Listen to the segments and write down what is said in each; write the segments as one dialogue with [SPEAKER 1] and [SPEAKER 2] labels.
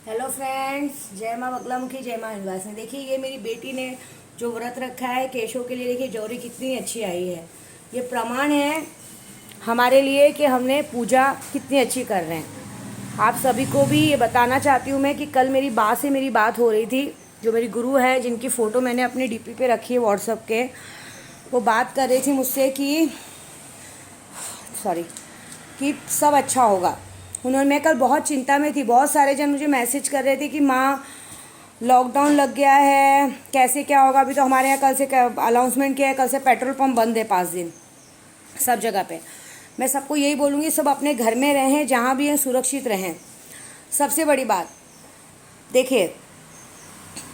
[SPEAKER 1] Hello friends, जय माँ बगलामुखी, जय माँ विंध्यवासिनी। देखिए ये मेरी बेटी ने जो व्रत रखा है केशों के लिए, देखिए जौहरी कितनी अच्छी आई है। ये प्रमाण है हमारे लिए कि हमने पूजा कितनी अच्छी कर रहे हैं। आप सभी को भी ये बताना चाहती हूँ मैं कि कल मेरी बा से मेरी बात हो रही थी, जो मेरी गुरु है, जिनकी फ़ोटो मैंने अपनी डीपी पे रखी है व्हाट्सएप के। वो बात कर रही थी मुझसे कि सब अच्छा होगा। मैं कल बहुत चिंता में थी। बहुत सारे जन मुझे मैसेज कर रहे थे कि माँ लॉकडाउन लग गया है, कैसे क्या होगा। अभी तो हमारे यहाँ कल से अनाउंसमेंट किया है, कल से पेट्रोल पंप बंद है 5 दिन सब जगह पे। मैं सबको यही बोलूँगी, सब अपने घर में रहें, जहाँ भी हैं सुरक्षित रहें। सबसे बड़ी बात देखिए,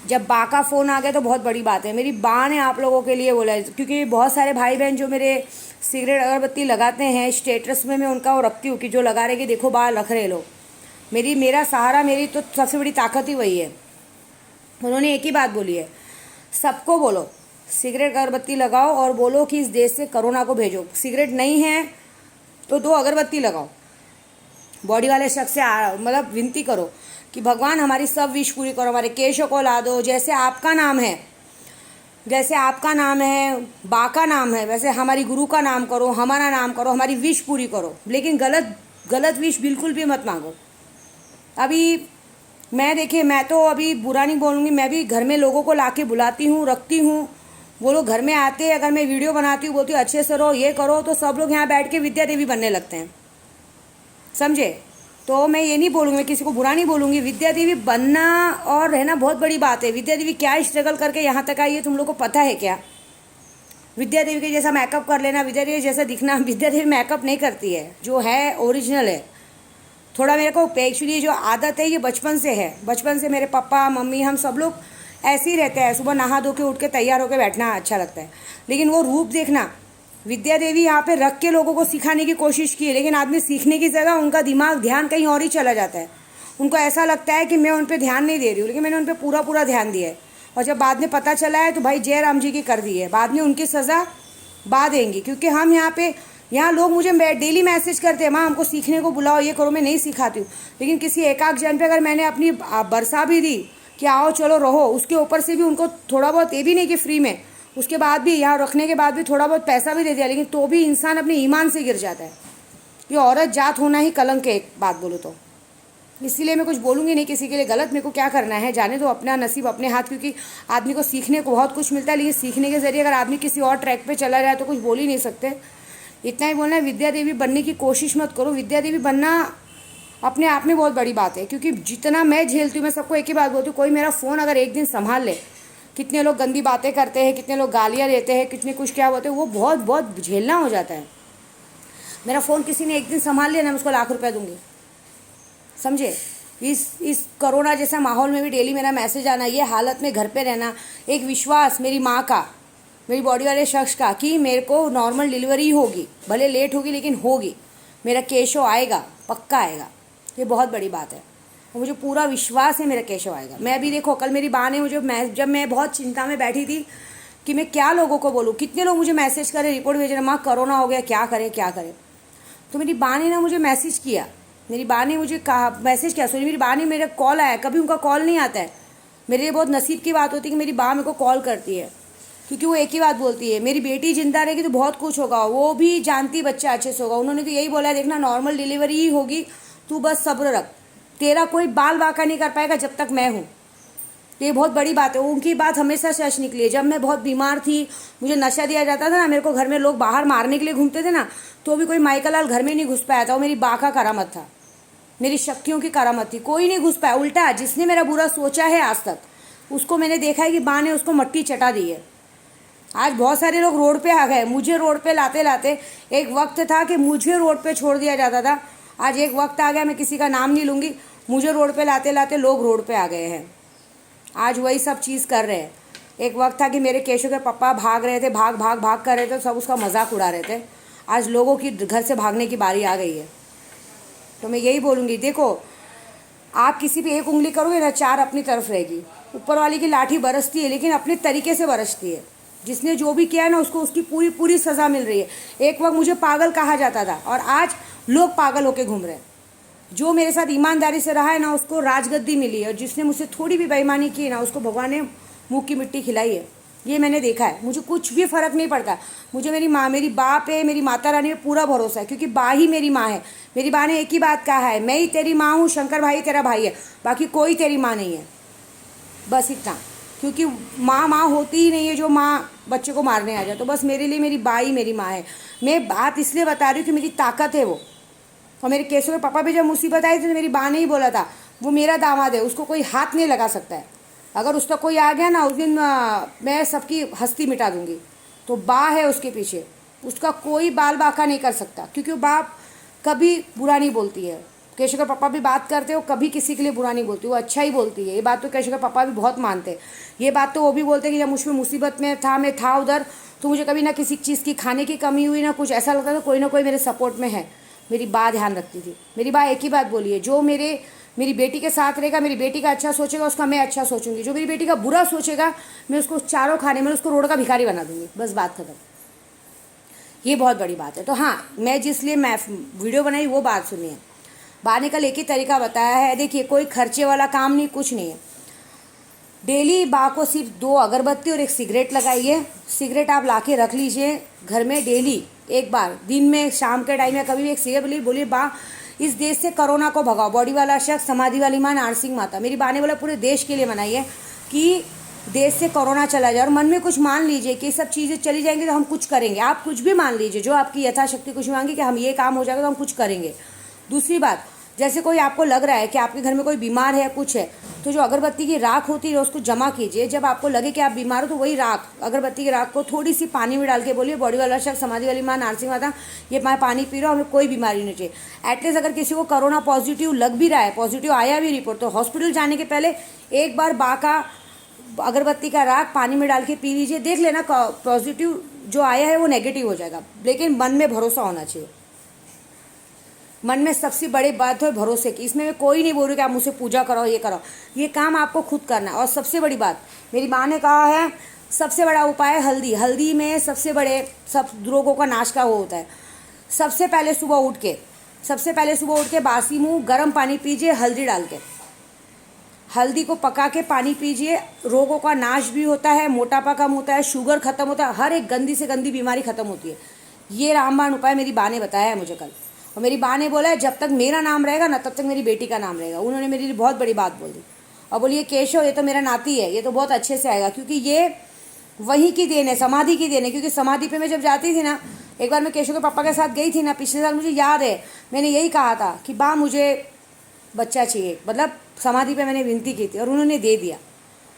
[SPEAKER 1] जब बा का फ़ोन आ गया तो बहुत बड़ी बात है। मेरी बा ने आप लोगों के लिए बोला है, क्योंकि बहुत सारे भाई बहन जो मेरे सिगरेट अगरबत्ती लगाते हैं, स्टेटस में मैं उनका वो रखती हूँ कि जो लगा रहे कि देखो बा रख रहे लोग। मेरा सहारा, मेरी तो सबसे बड़ी ताकत ही वही है। उन्होंने एक ही बात बोली है, सबको बोलो सिगरेट अगरबत्ती लगाओ और बोलो कि इस देश से कोरोना को भेजो। सिगरेट नहीं है तो 2 अगरबत्ती लगाओ, बॉडी वाले शख्स से मतलब विनती करो कि भगवान हमारी सब विश पूरी करो, हमारे केशों को ला दो। जैसे आपका नाम है, बा का नाम है, वैसे हमारी गुरु का नाम करो, हमारा नाम करो, हमारी विश पूरी करो। लेकिन गलत विश बिल्कुल भी मत मांगो। अभी मैं तो अभी बुरा नहीं बोलूँगी, मैं भी घर में लोगों को लाके बुलाती हूँ, रखती हूँ। वो लोग घर में आते हैं, अगर मैं वीडियो बनाती हूँ, बोलती हूँ अच्छे से रहो, ये करो, तो सब लोग यहाँ बैठ के विद्या देवी बनने लगते हैं, समझे। तो मैं ये नहीं बोलूँगी, मैं किसी को बुरा नहीं बोलूँगी। विद्या देवी बनना और रहना बहुत बड़ी बात है। विद्या देवी क्या स्ट्रगल करके यहाँ तक आई है, तुम लोग को पता है क्या? विद्या देवी के जैसा मेकअप कर लेना, विद्या देवी जैसा दिखना। विद्या देवी मेकअप नहीं करती है, जो है ओरिजिनल है। थोड़ा मेरे को एक्चुअली जो आदत है ये बचपन से है। बचपन से मेरे पापा मम्मी हम सब लोग ऐसे ही रहते हैं, सुबह नहा धो के उठ के तैयार होकर बैठना अच्छा लगता है। लेकिन वो रूप देखना, विद्या देवी यहाँ पे रख के लोगों को सिखाने की कोशिश की है, लेकिन आदमी सीखने की जगह उनका दिमाग ध्यान कहीं और ही चला जाता है। उनको ऐसा लगता है कि मैं उन पर ध्यान नहीं दे रही हूँ, लेकिन मैंने उन पर पूरा ध्यान दिया है। और जब बाद में पता चला है तो भाई जय राम जी की कर दी है। बाद में उनकी सज़ा बाद देंगी, क्योंकि हम यहाँ लोग मुझे डेली मैसेज करते हैं, माँ हमको सीखने को बुलाओ, ये करो। मैं नहीं सिखाती हूँ, लेकिन किसी एकाक जन पे अगर मैंने अपनी बरसा भी दी कि आओ चलो रहो, उसके ऊपर से भी उनको थोड़ा बहुत, ये भी नहीं कि फ्री में, उसके बाद भी यहाँ रखने के बाद भी थोड़ा बहुत पैसा भी दे दिया, लेकिन तो भी इंसान अपने ईमान से गिर जाता है। ये औरत जात होना ही कलंक है, एक बात बोलो तो। इसीलिए मैं कुछ बोलूँगी नहीं किसी के लिए गलत। मेरे को क्या करना है, जाने दो, अपना नसीब अपने हाथ। क्योंकि आदमी को सीखने को बहुत कुछ मिलता है, लेकिन सीखने के ज़रिए अगर आदमी किसी और ट्रैक पे चला जाए तो कुछ बोल ही नहीं सकते। इतना ही बोलना है, विद्या देवी बनने की कोशिश मत करो। विद्या देवी बनना अपने आप में बहुत बड़ी बात है, क्योंकि जितना मैं झेलती हूँ, मैं सबको एक ही बात बोलती हूँ, कोई मेरा फ़ोन अगर एक दिन संभाल ले, कितने लोग गंदी बातें करते हैं, कितने लोग गालियाँ देते हैं, कितने कुछ क्या बोलते हैं, वो बहुत झेलना हो जाता है। मेरा फ़ोन किसी ने एक दिन संभाल लिया ना, मैं उसको लाख रुपये दूंगी, समझे। इस कोरोना जैसा माहौल में भी डेली मेरा मैसेज आना, ये हालत में घर पे रहना, एक विश्वास मेरी माँ का, मेरी बॉडी वाले शख्स का कि मेरे को नॉर्मल डिलीवरी होगी, भले लेट होगी लेकिन होगी, मेरा केशो आएगा, पक्का आएगा। ये बहुत बड़ी बात है, और मुझे पूरा विश्वास है मेरा केशव आएगा। मैं अभी देखो, कल मेरी बा ने मुझे, जब मैं बहुत चिंता में बैठी थी कि मैं क्या लोगों को बोलूँ, कितने लोग मुझे मैसेज करें, रिपोर्ट भेज रहे, माँ कोरोना हो गया, क्या करें। तो मेरी बा ने मुझे मैसेज किया, मेरी बा ने मुझे कहा, मैसेज किया, सॉरी, मेरी बा ने, मेरा कॉल आया। कभी उनका कॉल नहीं आता है, मेरे लिए बहुत नसीब की बात होती है कि मेरी बा मेरे को कॉल करती है, क्योंकि वो एक ही बात बोलती है, मेरी बेटी जिंदा रहेगी तो बहुत कुछ होगा। वो भी जानती बच्चा अच्छे से होगा। उन्होंने तो यही बोला है, देखना नॉर्मल डिलीवरी ही होगी, तू बस सब्र रख, तेरा कोई बाल बाका नहीं कर पाएगा जब तक मैं हूँ। ये बहुत बड़ी बात है। उनकी बात हमेशा सच निकली है। जब मैं बहुत बीमार थी, मुझे नशा दिया जाता था ना, मेरे को घर में लोग बाहर मारने के लिए घूमते थे ना, तो भी कोई माइकल लाल घर में नहीं घुस पाया था। वो मेरी बा का करामत था, मेरी शक्तियों की करामत थी, कोई नहीं घुस पाया। उल्टा जिसने मेरा बुरा सोचा है आज तक, उसको मैंने देखा है कि बा ने उसको मट्टी चटा दी है। आज बहुत सारे लोग रोड पे आ गए, मुझे रोड पे लाते लाते। एक वक्त था कि मुझे रोड पे छोड़ दिया जाता था, आज एक वक्त आ गया, मैं किसी का नाम नहीं लूँगी, मुझे रोड पे लाते लाते लोग रोड पे आ गए हैं। आज वही सब चीज़ कर रहे हैं। एक वक्त था कि मेरे केशव के पापा भाग रहे थे, भाग कर रहे थे, सब उसका मजाक उड़ा रहे थे। आज लोगों की घर से भागने की बारी आ गई है। तो मैं यही बोलूँगी, देखो आप किसी पे एक उंगली करोगे ना, 4 अपनी तरफ रहेगी। ऊपर वाली की लाठी बरसती है, लेकिन अपने तरीके से बरसती है। जिसने जो भी किया है ना, उसको उसकी पूरी सज़ा मिल रही है। एक वक्त मुझे पागल कहा जाता था, और आज लोग पागल होके घूम रहे हैं। जो मेरे साथ ईमानदारी से रहा है ना, उसको राजगद्दी मिली है, और जिसने मुझसे थोड़ी भी बेईमानी की है ना, उसको भगवान ने मुँह की मिट्टी खिलाई है। ये मैंने देखा है। मुझे कुछ भी फ़र्क नहीं पड़ता। मुझे मेरी माँ, मेरी बाप है, मेरी माता रानी पे पूरा भरोसा है, क्योंकि बा ही मेरी माँ है। मेरी बा ने एक ही बात कहा है, मैं ही तेरी माँ हूँ, शंकर भाई तेरा भाई है, बाकी कोई तेरी माँ नहीं है। बस इतना। क्योंकि माँ माँ होती ही नहीं है जो माँ बच्चे को मारने आ जाए। तो बस मेरे लिए मेरी बा ही मेरी माँ है। मैं बात इसलिए बता रही हूँ कि मेरी ताकत है वो। और मेरे केशव के पापा भी जब मुसीबत आई थी तो मेरी बा ने ही बोला था, वो मेरा दामाद है, उसको कोई हाथ नहीं लगा सकता है। अगर उसका कोई आ गया ना, उस दिन मैं सबकी हस्ती मिटा दूंगी। तो बा है उसके पीछे, उसका कोई बाल बाका नहीं कर सकता, क्योंकि वो बाप कभी बुरा नहीं बोलती है। केशव के पापा भी बात करते हो, कभी किसी के लिए बुरा नहीं बोलती, वो अच्छा ही बोलती है। ये बात तो केशव के पापा भी बहुत मानते हैं। ये बात तो वो भी बोलते हैं कि जब मुझ में मुसीबत में था, मैं था उधर, तो मुझे कभी ना किसी चीज़ की खाने की कमी हुई, ना कुछ ऐसा लगता था, कोई ना कोई मेरे सपोर्ट में है। मेरी बा ध्यान रखती थी। मेरी बा एक ही बात बोली है, जो मेरी बेटी के साथ रहेगा, मेरी बेटी का अच्छा सोचेगा, उसका मैं अच्छा सोचूंगी। जो मेरी बेटी का बुरा सोचेगा, मैं उसको चारों खाने में उसको रोड का भिखारी बना दूंगी। बस बात खत्म। ये बहुत बड़ी बात है। तो हाँ, मैं जिसलिए मैं वीडियो बनाई वो बात सुनिए। बा ने कल एक ही तरीका बताया है। देखिए, कोई खर्चे वाला काम नहीं, कुछ नहीं है। डेली बा को सिर्फ 2 अगरबत्ती और 1 सिगरेट लगाइए। सिगरेट आप ला के रख लीजिए घर में, डेली एक बार दिन में, शाम के टाइम में कभी भी एक सिगरेट बोलिए, बा इस देश से कोरोना को भगाओ। बॉडी वाला शख्स, समाधि वाली माँ, नारसिंह माता। मेरी बा ने बोला पूरे देश के लिए मनाइए कि देश से कोरोना चला जाए। और मन में कुछ मान लीजिए कि सब चीज़ें चली जाएंगी तो हम कुछ करेंगे। आप कुछ भी मान लीजिए, जो आपकी यथाशक्ति कुछ मांगी कि हम ये काम हो जाएगा तो हम कुछ करेंगे। दूसरी बात, जैसे कोई आपको लग रहा है कि आपके घर में कोई बीमार है, कुछ है, तो जो अगरबत्ती की राख होती है उसको जमा कीजिए। जब आपको लगे कि आप बीमार हो तो वही राख, अगरबत्ती की राख को थोड़ी सी पानी में डाल के बोलिए, बॉडी वाला शख्स, समाधि वाली माँ, नारसिंह माता, ये मैं पानी पी रहा हूँ, हमें कोई बीमारी नहीं चाहिए। एटलीस्ट अगर किसी को कोरोना पॉजिटिव लग भी रहा है, पॉजिटिव आया भी रिपोर्ट, तो हॉस्पिटल जाने के पहले एक बार बा का अगरबत्ती का राख पानी में डाल के पी लीजिए। देख लेना पॉजिटिव जो आया है वो नेगेटिव हो जाएगा। लेकिन मन में भरोसा होना चाहिए। मन में सबसे बड़ी बात है भरोसे की। इसमें मैं कोई नहीं बोल रही कि आप मुझसे पूजा करो, ये करो। ये काम आपको खुद करना है। और सबसे बड़ी बात, मेरी माँ ने कहा है, सबसे बड़ा उपाय है हल्दी। हल्दी में सबसे बड़े सब रोगों का नाश का वो होता है। सबसे पहले सुबह उठ के बासी मुँह गर्म पानी पीजिए, हल्दी डाल के। हल्दी को पका के पानी पीजिए। रोगों का नाश भी होता है, मोटापा कम होता है, शुगर खत्म होता है, हर एक गंदी से गंदी बीमारी खत्म होती है। ये रामबाण उपाय मेरी बा ने बताया है मुझे कल। और मेरी बा ने बोला है, जब तक मेरा नाम रहेगा ना, तब तक मेरी बेटी का नाम रहेगा। उन्होंने मेरे लिए बहुत बड़ी बात बोल दी। और बोली, ये केशव, ये तो मेरा नाती है, ये तो बहुत अच्छे से आएगा, क्योंकि ये वहीं की देन है, समाधि की देन है। क्योंकि समाधि पे मैं जब जाती थी ना, एक बार मैं केशव के पापा के साथ गई थी ना, पिछले साल, मुझे याद है, मैंने यही कहा था कि बा मुझे बच्चा चाहिए। मतलब समाधि पे मैंने विनती की थी और उन्होंने दे दिया।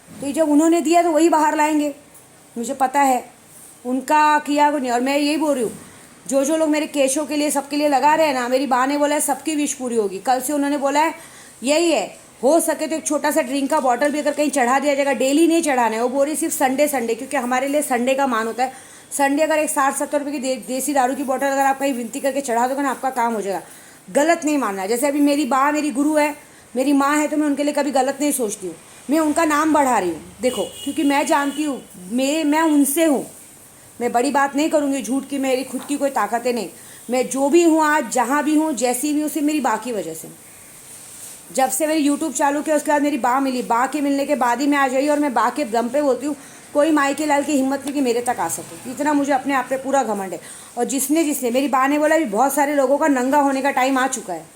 [SPEAKER 1] तो जब उन्होंने दिया तो वही बाहर लाएंगे, मुझे पता है उनका किया को नहीं। और मैं यही बोल रही हूँ, जो लोग मेरे केशों के लिए, सबके लिए लगा रहे हैं ना, मेरी बा ने बोला है सबकी विश पूरी होगी। कल से उन्होंने बोला है यही है, हो सके तो एक छोटा सा ड्रिंक का बॉटल भी अगर कहीं चढ़ा दिया जाएगा, डेली नहीं चढ़ाना है। वो बोल रही सिर्फ संडे, क्योंकि हमारे लिए संडे का मान होता है। संडे अगर एक 60-70 रुपये की देसी दारू की बॉटल अगर आप कहीं विनती करके चढ़ा दोगे ना, आपका काम हो जाएगा। गलत नहीं मानना। जैसे अभी मेरी बा मेरी गुरु है, मेरी माँ है, तो मैं उनके लिए कभी गलत नहीं सोचती हूँ। मैं उनका नाम बढ़ा रही हूँ, देखो, क्योंकि मैं जानती हूँ मैं उनसे हूँ। मैं बड़ी बात नहीं करूँगी झूठ की, मेरी खुद की कोई ताकतें नहीं। मैं जो भी हूँ आज, जहाँ भी हूँ, जैसी भी हूँ, सिर्फ मेरी बा की वजह से। जब से मैंने यूट्यूब चालू किया उसके बाद मेरी बा मिली। बा के मिलने के बाद ही मैं आ जाइए। और मैं बा के दम पे बोलती हूँ, कोई माई के लाल की हिम्मत नहीं कि मेरे तक आ सके। इतना मुझे अपने आप पे पूरा घमंड है। और जिसने मेरी बा ने बोला भी, बहुत सारे लोगों का नंगा होने का टाइम आ चुका है।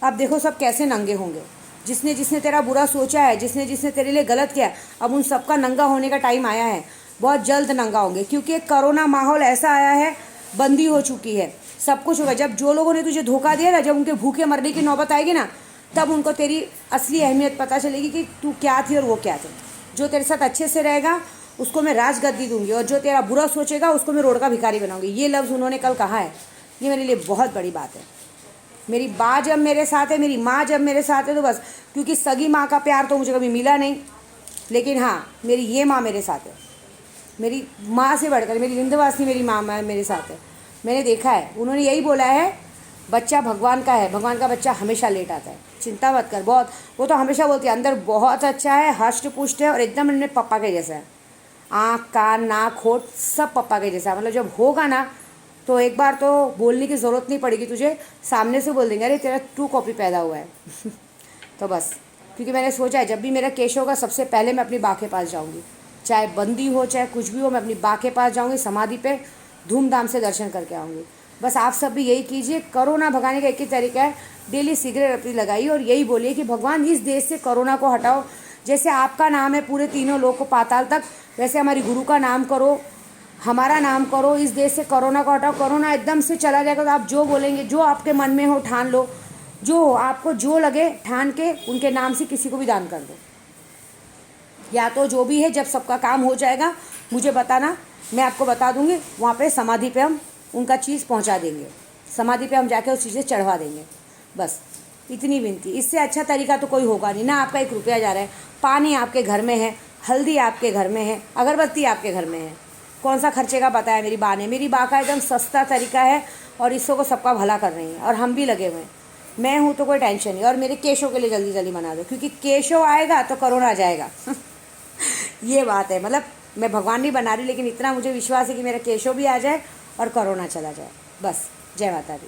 [SPEAKER 1] अब देखो सब कैसे नंगे होंगे। जिसने तेरा बुरा सोचा है, जिसने तेरे लिए गलत किया, अब उन सबका नंगा होने का टाइम आया है। बहुत जल्द नंगा होंगे, क्योंकि एक कोरोना माहौल ऐसा आया है, बंदी हो चुकी है, सब कुछ होगा। जब जो लोगों ने तुझे धोखा दिया ना, जब उनके भूखे मरने की नौबत आएगी ना, तब उनको तेरी असली अहमियत पता चलेगी कि तू क्या थी और वो क्या थे। जो तेरे साथ अच्छे से रहेगा उसको मैं राजगद्दी दूंगी, और जो तेरा बुरा सोचेगा उसको मैं रोड का भिखारी बनाऊंगी। ये लफ्ज़ उन्होंने कल कहा है। ये मेरे लिए बहुत बड़ी बात है। मेरी बा जब मेरे साथ है, मेरी माँ जब मेरे साथ है, तो बस, क्योंकि सगी माँ का प्यार तो मुझे कभी मिला नहीं, लेकिन हाँ, मेरी ये माँ मेरे साथ है। मेरी माँ से बढ़कर मेरी विंध्यवासिनी मेरी माँ मेरे साथ है। मैंने देखा है, उन्होंने यही बोला है, बच्चा भगवान का है, भगवान का बच्चा हमेशा लेट आता है, चिंता मत कर। बहुत, वो तो हमेशा बोलती है, अंदर बहुत अच्छा है, हष्ट पुष्ट है, और एकदम इनमें पप्पा के जैसा है। आँख, कान, नाक, होठ सब पप्पा के जैसा है। मतलब जब होगा ना, तो एक बार तो बोलने की ज़रूरत नहीं पड़ेगी तुझे, सामने से बोल देंगे अरे तेरा ट्रू कॉपी पैदा हुआ है। तो बस, क्योंकि मैंने सोचा है जब भी मेरा केश होगा सबसे पहले मैं अपनी बा के पास जाऊँगी, चाहे बंदी हो चाहे कुछ भी हो, मैं अपनी बा के पास जाऊँगी, समाधि पे धूमधाम से दर्शन करके आऊँगी। बस आप सब भी यही कीजिए। कोरोना भगाने का एक ही तरीका है, डेली सिगरेट अपनी लगाइए और यही बोलिए कि भगवान इस देश से कोरोना को हटाओ। जैसे आपका नाम है पूरे तीनों लोग को पाताल तक, वैसे हमारी गुरु का नाम करो, हमारा नाम करो, इस देश से कोरोना को हटाओ। कोरोना एकदम से चला जाएगा तो आप जो बोलेंगे, जो आपके मन में हो ठान लो, जो हो आपको जो लगे ठान के उनके नाम से किसी को भी दान कर दो। या तो जो भी है, जब सबका काम हो जाएगा मुझे बताना, मैं आपको बता दूंगी, वहाँ पे समाधि पे हम उनका चीज़ पहुँचा देंगे, समाधि पे हम जाके उस चीज़ें चढ़वा देंगे। बस इतनी विनती, इससे अच्छा तरीका तो कोई होगा नहीं ना। आपका 1 रुपया जा रहा है, पानी आपके घर में है, हल्दी आपके घर में है, अगरबत्ती आपके घर में है, कौन सा खर्चे का बताया मेरी बा ने। मेरी बा का एकदम सस्ता तरीका है और इससे को सबका भला कर रही हैं और हम भी लगे हुए हैं। मैं हूँ तो कोई टेंशन नहीं। और मेरे केशों के लिए जल्दी जल्दी बना दो, क्योंकि केशों आएगा तो कोरोना जाएगा। ये बात है, मतलब मैं भगवान नहीं बना रही, लेकिन इतना मुझे विश्वास है कि मेरा केशों भी आ जाए और कोरोना चला जाए। बस, जय माता दी।